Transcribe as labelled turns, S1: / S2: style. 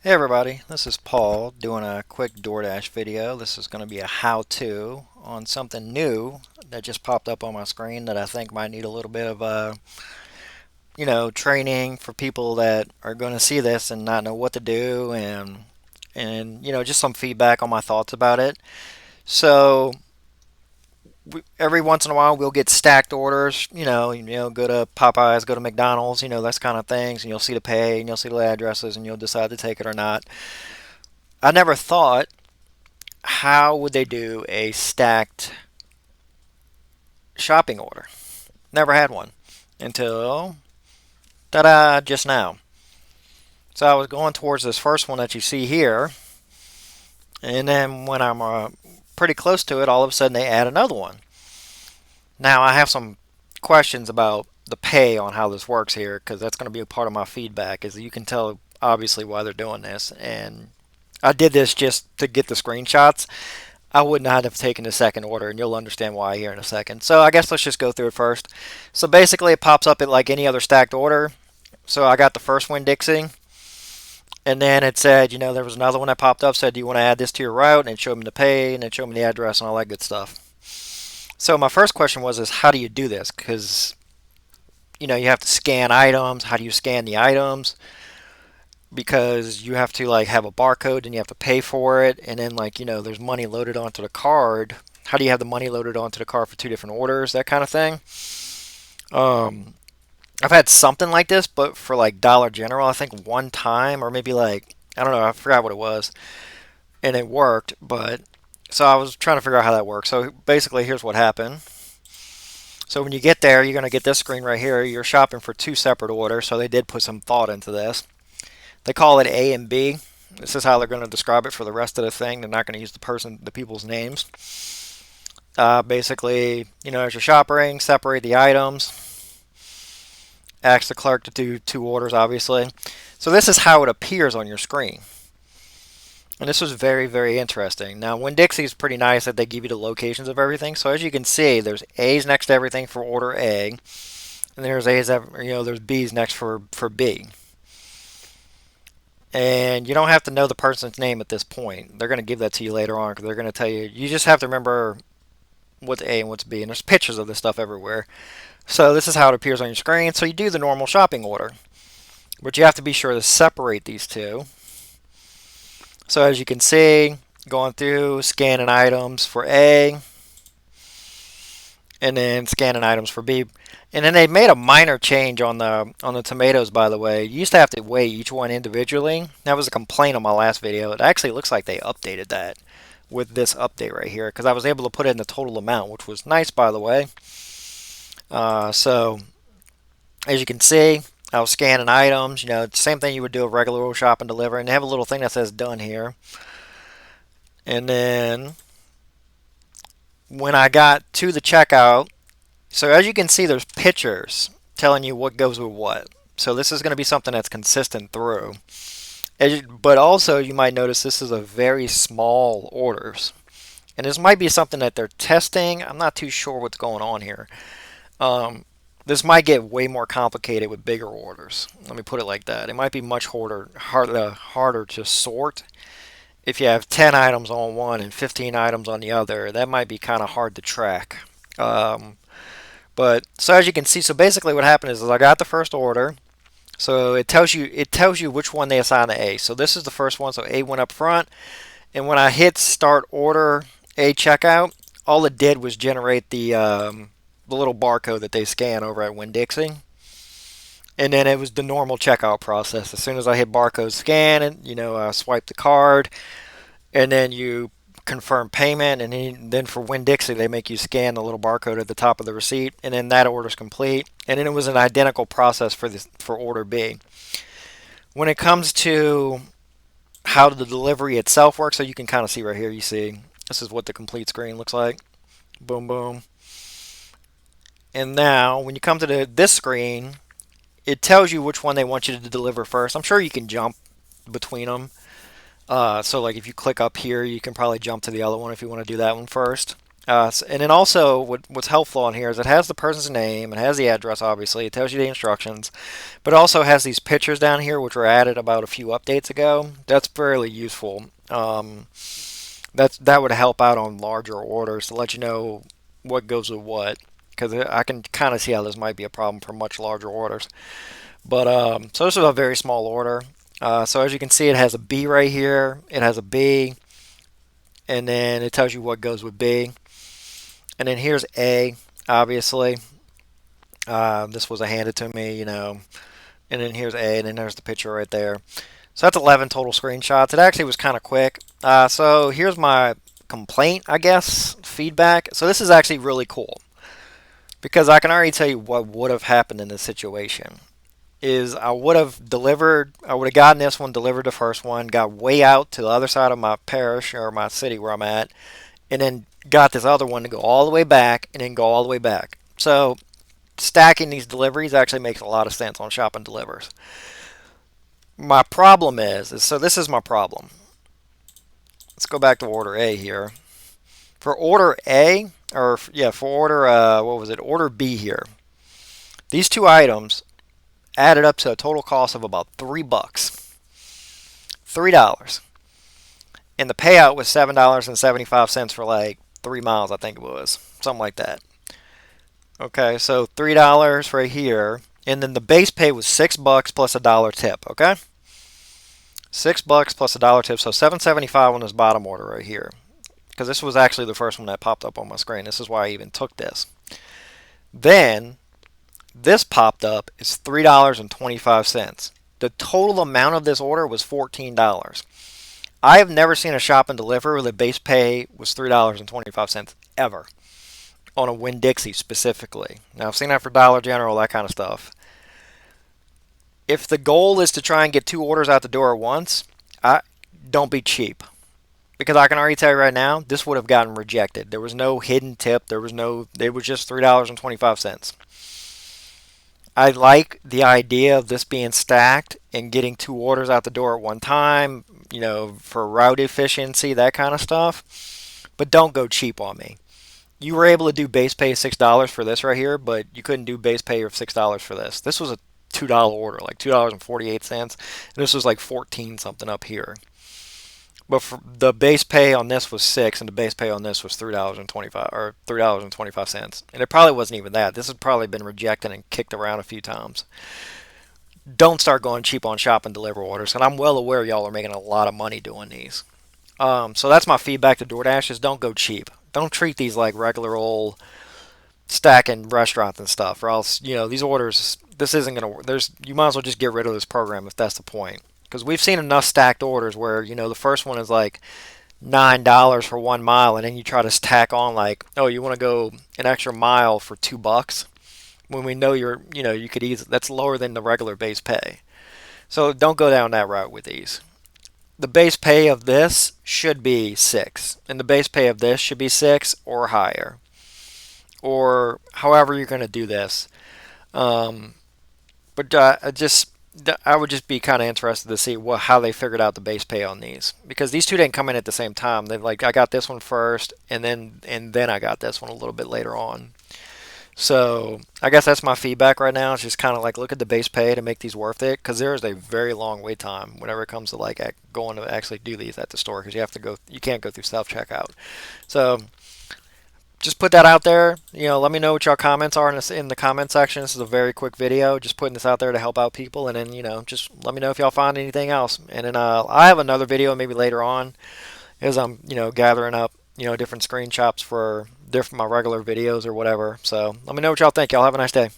S1: Hey everybody, this is Paul doing a quick Doordash video. This is going to be a how-to on something new that just popped up on my screen that I think might need a little bit of training for people that are going to see this and not know what to do and just some feedback on my thoughts about it. So every once in a while we'll get stacked orders, go to Popeyes, go to McDonald's, that's kind of things, and you'll see the pay and you'll see the addresses and you'll decide to take it or not. I never thought how would they do a stacked shopping order? Never had one until ta-da, just now. So I was going towards this first one that you see here, and then when I'm pretty close to it, all of a sudden they add another one. Now I have some questions about the pay on how this works here because that's going to be a part of my feedback. Is you can tell obviously why they're doing this, and I did this just to get the screenshots. I would not have taken the second order, and you'll understand why here in a second. So I guess let's just go through it first. So basically, it pops up at like any other stacked order. So I got the first Winn-Dixie, and then it said, there was another one that popped up, said, do you want to add this to your route? And it showed me the pay, and it showed me the address, and all that good stuff. So my first question is how do you do this? Because, you have to scan items. How do you scan the items? Because you have to like have a barcode and you have to pay for it, and then there's money loaded onto the card. How do you have the money loaded onto the card for two different orders, that kind of thing? um I've had something like this, but for like Dollar General, I think one time, or maybe like, I don't know, I forgot what it was, and it worked. But so I was trying to figure out how that works. So basically, here's what happened. So when you get there, you're going to get this screen right here. You're shopping for two separate orders, so they did put some thought into this. They call it A and B. This is how they're going to describe it for the rest of the thing. They're not going to use the people's names. Basically, as you're shopping, separate the items. Ask the clerk to do two orders, obviously. So this is how it appears on your screen. And this was very, very interesting. Now, Winn-Dixie is pretty nice that they give you the locations of everything. So as you can see, there's A's next to everything for order A, and there's there's B's next for B. And you don't have to know the person's name at this point. They're going to give that to you later on because they're going to tell you. You just have to remember what's A and what's B. And there's pictures of this stuff everywhere. So this is how it appears on your screen. So you do the normal shopping order, but you have to be sure to separate these two. So as you can see, going through, scanning items for A, and then scanning items for B. And then they made a minor change on the tomatoes, by the way. You used to have to weigh each one individually. That was a complaint on my last video. It actually looks like they updated that with this update right here because I was able to put in the total amount, which was nice, by the way. So as you can see, I was scanning items. Same thing you would do a regular shop and deliver. And they have a little thing that says done here. And then when I got to the checkout, so as you can see, there's pictures telling you what goes with what. So this is going to be something that's consistent through. But also, you might notice this is a very small orders. And this might be something that they're testing. I'm not too sure what's going on here. This might get way more complicated with bigger orders. Let me put it like that. It might be much harder to sort. If you have 10 items on one and 15 items on the other, that might be kind of hard to track. But so as you can see, so basically what happened is I got the first order. So it tells you which one they assign to A. So this is the first one. So A went up front, and when I hit start order A checkout, all it did was generate the little barcode that they scan over at Winn-Dixie. And then it was the normal checkout process. As soon as I hit barcode scan, and swipe the card, and then you confirm payment, and then for Winn-Dixie they make you scan the little barcode at the top of the receipt, and then that order's complete. And then it was an identical process for order B. When it comes to how the delivery itself works, so you can kind of see right here, you see this is what the complete screen looks like. Boom, boom. And now when you come to this screen, it tells you which one they want you to deliver first. I'm sure you can jump between them. So like if you click up here, you can probably jump to the other one if you want to do that one first. And then also, what's helpful on here is it has the person's name, it has the address, obviously, it tells you the instructions, but it also has these pictures down here, which were added about a few updates ago. That's fairly useful. That would help out on larger orders to let you know what goes with what, because I can kind of see how this might be a problem for much larger orders. But so this is a very small order. So as you can see, it has a B right here. It has a B, and then it tells you what goes with B. And then here's A, obviously. This was handed to me, And then here's A, and then there's the picture right there. So that's 11 total screenshots. It actually was kind of quick. So here's my complaint, I guess, feedback. So this is actually really cool because I can already tell you what would have happened in this situation. Is I would have gotten this one, delivered the first one, got way out to the other side of my parish or my city where I'm at, and then got this other one to go all the way back and then go all the way back. So stacking these deliveries actually makes a lot of sense on Shop and Delivers. My problem is so this is my problem. Let's go back to order A here. For order A, for order, order B here. These two items added up to a total cost of about $3. $3. And the payout was $7.75 for like 3 miles, I think it was. Something like that. Okay, so $3 right here. And then the base pay was $6 plus a dollar tip, okay? $6 plus a dollar tip, so $7.75 on this bottom order right here. Because this was actually the first one that popped up on my screen. This is why I even took this. Then this popped up is $3.25. The total amount of this order was $14. I have never seen a Shop and Deliver where the base pay was $3.25 ever on a Winn-Dixie specifically. Now I've seen that for Dollar General, that kind of stuff. If the goal is to try and get 2 orders out the door at once, don't be cheap. Because I can already tell you right now, this would have gotten rejected. There was no hidden tip. It was just $3.25. I like the idea of this being stacked and getting 2 orders out the door at one time, for route efficiency, that kind of stuff. But don't go cheap on me. You were able to do base pay $6 for this right here, but you couldn't do base pay of $6 for this. This was a $2 order, like $2.48, and this was like 14 something up here. But for the base pay on this was $6, and the base pay on this was $3.25, and it probably wasn't even that. This has probably been rejected and kicked around a few times. Don't start going cheap on Shop and Deliver orders, and I'm well aware y'all are making a lot of money doing these. So that's my feedback to Doordash: is don't go cheap. Don't treat these like regular old stacking restaurants and stuff, or else these orders. This isn't gonna work. You might as well just get rid of this program if that's the point. Because we've seen enough stacked orders where the first one is like $9 for 1 mile, and then you try to stack on like, oh, you want to go an extra mile for $2, when we know you could easily, that's lower than the regular base pay. So don't go down that route with these. The base pay of this should be $6, and the base pay of this should be $6 or higher, or however you're going to do this. But I would just be kind of interested to see how they figured out the base pay on these, because these two didn't come in at the same time. I got this one first, and then I got this one a little bit later on. So I guess that's my feedback right now. It's just kind of like, look at the base pay to make these worth it, because there is a very long wait time whenever it comes to going to actually do these at the store, because you can't go through self checkout. So just put that out there. Let me know what y'all comments are in the comment section. This is a very quick video, just putting this out there to help out people, and then just let me know if y'all find anything else. And then I have another video maybe later on, as I'm gathering up different screenshots for my regular videos or whatever. So let me know what y'all think. Y'all have a nice day.